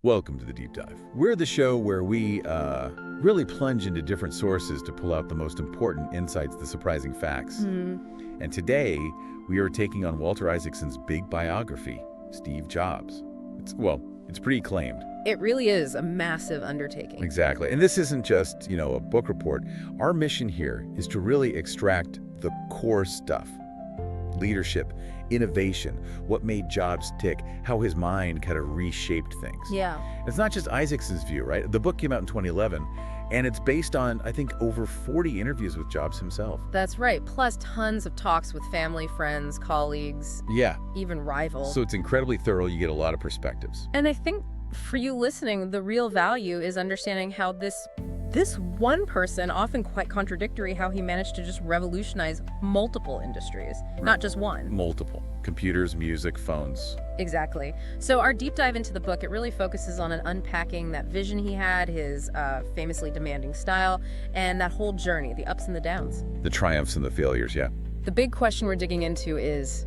Welcome to the Deep Dive. We're the show where we really plunge into different sources to pull out the most important insights, the surprising facts. And today, we are taking on Walter Isaacson's big biography, Steve Jobs. It's pretty acclaimed. It really is a massive undertaking. Exactly. And this isn't just, a book report. Our mission here is to really extract the core stuff. Leadership, innovation, what made Jobs tick, how his mind kind of reshaped things. Yeah. It's not just Isaacson's view, right? The book came out in 2011, and it's based on, I think, over 40 interviews with Jobs himself. That's right. Plus tons of talks with family, friends, colleagues. Yeah. Even rivals. So it's incredibly thorough. You get a lot of perspectives. And I think for you listening, the real value is understanding how this one person, often quite contradictory, how he managed to just revolutionize multiple industries, not just one. Multiple. Computers, music, phones. Exactly. So our deep dive into the book, it really focuses on unpacking that vision he had, his famously demanding style, and that whole journey, the ups and the downs. The triumphs and the failures, yeah. The big question we're digging into is,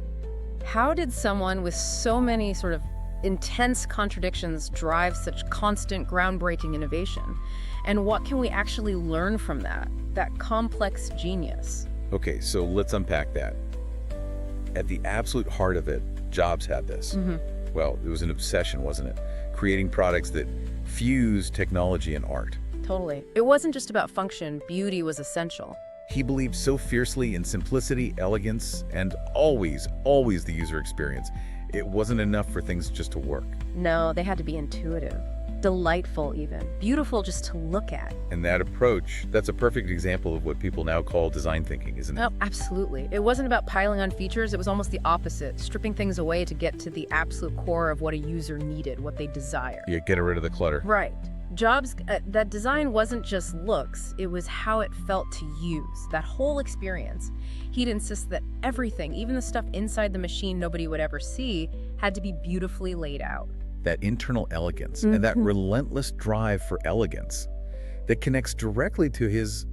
how did someone with so many sort of intense contradictions drive such constant, groundbreaking innovation? And what can we actually learn from that complex genius? Okay, so let's unpack that. At the absolute heart of it, Jobs had this. Well, it was an obsession, wasn't it? Creating products that fuse technology and art. Totally. It wasn't just about function. Beauty was essential. He believed so fiercely in simplicity, elegance, and always the user experience. It wasn't enough for things just to work. No, they had to be intuitive. Delightful even. Beautiful just to look at. And that approach, that's a perfect example of what people now call design thinking, isn't it? Oh, absolutely. It wasn't about piling on features, it was almost the opposite, stripping things away to get to the absolute core of what a user needed, what they desire. You get rid of the clutter. Right. Jobs, that design wasn't just looks, it was how it felt to use, that whole experience. He'd insist that everything, even the stuff inside the machine nobody would ever see, had to be beautifully laid out. That internal elegance and that relentless drive for elegance that connects directly to his,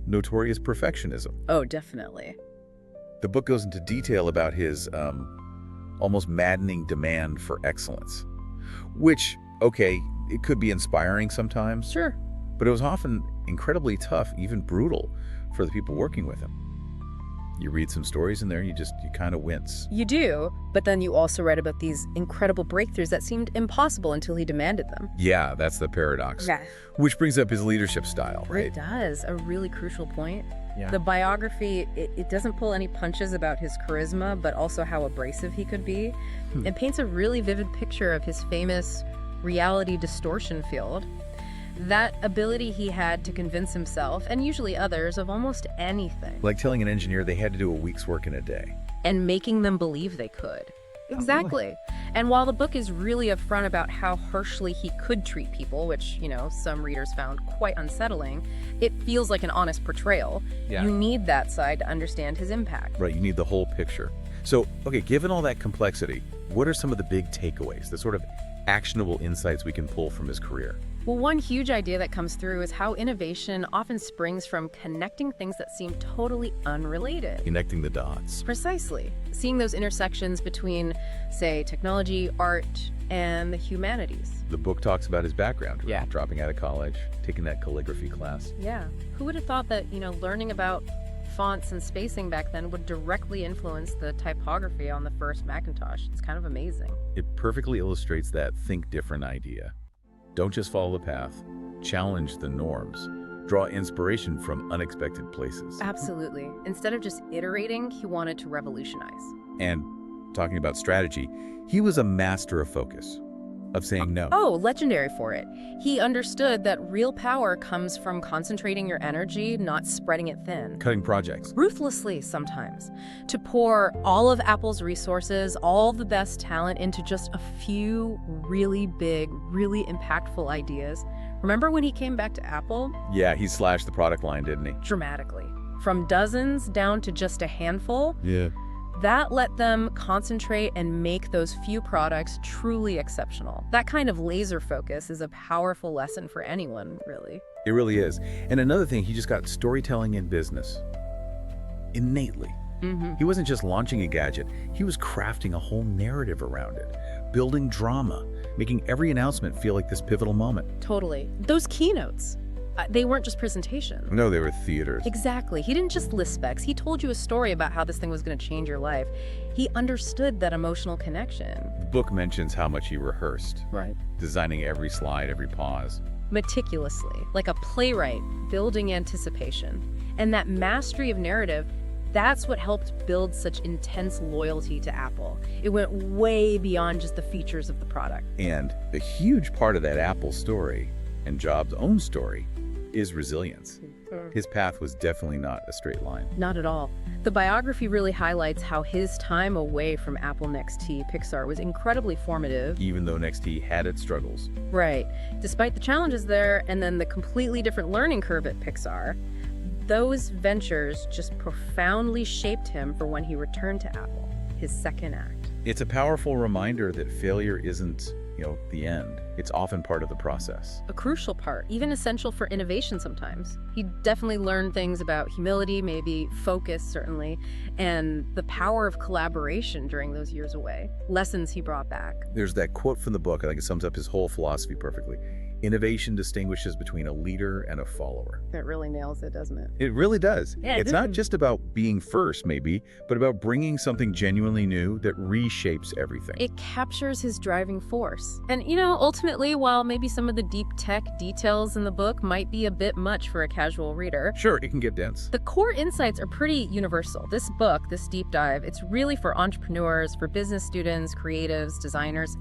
notorious perfectionism. Oh, definitely. The book goes into detail about his almost maddening demand for excellence, which, okay, it could be inspiring sometimes. Sure. But it was often incredibly tough, even brutal, for the people working with him. You read some stories in there, you kind of wince. You do, but then you also read about these incredible breakthroughs that seemed impossible until he demanded them. Yeah, that's the paradox. Yeah. Which brings up his leadership style, right? It does, a really crucial point. Yeah. The biography, it doesn't pull any punches about his charisma, but also how abrasive he could be. It paints a really vivid picture of his famous reality distortion field. That ability he had to convince himself, and usually others, of almost anything. Like telling an engineer they had to do a week's work in a day. And making them believe they could. Exactly. And while the book is really upfront about how harshly he could treat people, which, some readers found quite unsettling, it feels like an honest portrayal. Yeah. You need that side to understand his impact. Right, you need the whole picture. So, okay, given all that complexity, what are some of the big takeaways, the sort of actionable insights we can pull from his career? Well, one huge idea that comes through is how innovation often springs from connecting things that seem totally unrelated. Connecting the dots. Precisely. Seeing those intersections between, say, technology, art, and the humanities. The book talks about his background, right? Yeah. Dropping out of college, taking that calligraphy class. Yeah. Who would have thought that, learning about fonts and spacing back then would directly influence the typography on the first Macintosh? It's kind of amazing. It perfectly illustrates that think different idea. Don't just follow the path, challenge the norms, draw inspiration from unexpected places. Absolutely. Instead of just iterating, he wanted to revolutionize. And talking about strategy, he was a master of focus, of saying no. Oh, legendary for it. He understood that real power comes from concentrating your energy, not spreading it thin. Cutting projects. Ruthlessly sometimes. To pour all of Apple's resources, all the best talent into just a few really big, really impactful ideas. Remember when he came back to Apple? Yeah, he slashed the product line, didn't he? Dramatically. From dozens down to just a handful. Yeah. That let them concentrate and make those few products truly exceptional. That kind of laser focus is a powerful lesson for anyone, really. It really is. And another thing, he just got storytelling in business innately. He wasn't just launching a gadget, he was crafting a whole narrative around it. building drama, making every announcement feel like this pivotal moment. Totally. Those keynotes, they weren't just presentations. No, they were theaters. Exactly. He didn't just list specs. He told you a story about how this thing was going to change your life. He understood that emotional connection. The book mentions how much he rehearsed. Right. Designing every slide, every pause. Meticulously, like a playwright, building anticipation. And that mastery of narrative, that's what helped build such intense loyalty to Apple. It went way beyond just the features of the product. And a huge part of that Apple story, and Jobs' own story, is resilience. His path was definitely not a straight line. Not at all. The biography really highlights how his time away from Apple NXT Pixar was incredibly formative. Even though NXT had its struggles. Right. Despite the challenges there, and then the completely different learning curve at Pixar, those ventures just profoundly shaped him for when he returned to Apple, his second act. It's a powerful reminder that failure isn't, the end. It's often part of the process. A crucial part, even essential for innovation sometimes. He definitely learned things about humility, maybe focus, certainly, and the power of collaboration during those years away. Lessons he brought back. There's that quote from the book, I think it sums up his whole philosophy perfectly. Innovation distinguishes between a leader and a follower. That really nails it, doesn't it? It really does. Yeah, it's not just about being first, maybe, but about bringing something genuinely new that reshapes everything. It captures his driving force. And, ultimately, while maybe some of the deep tech details in the book might be a bit much for a casual reader, Sure, it can get dense. the core insights are pretty universal. This book, this deep dive, it's really for entrepreneurs, for business students, creatives, designers.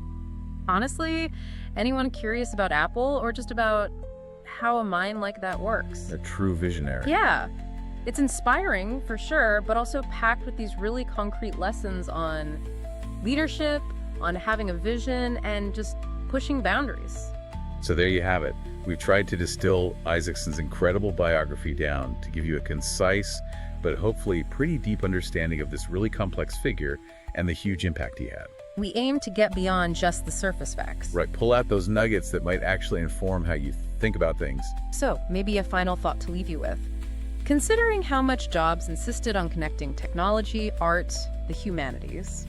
Honestly, anyone curious about Apple or just about how a mind like that works. A true visionary. Yeah. It's inspiring for sure, but also packed with these really concrete lessons on leadership, on having a vision, and just pushing boundaries. So there you have it. We've tried to distill Isaacson's incredible biography down to give you a concise, but hopefully pretty deep understanding of this really complex figure and the huge impact he had. We aim to get beyond just the surface facts. Right, pull out those nuggets that might actually inform how you think about things. So, maybe a final thought to leave you with. Considering how much Jobs insisted on connecting technology, art, the humanities,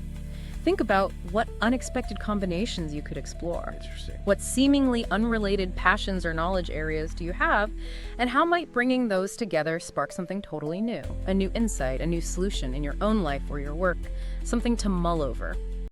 think about what unexpected combinations you could explore. Interesting. What seemingly unrelated passions or knowledge areas do you have, and how might bringing those together spark something totally new? A new insight, a new solution in your own life or your work, something to mull over.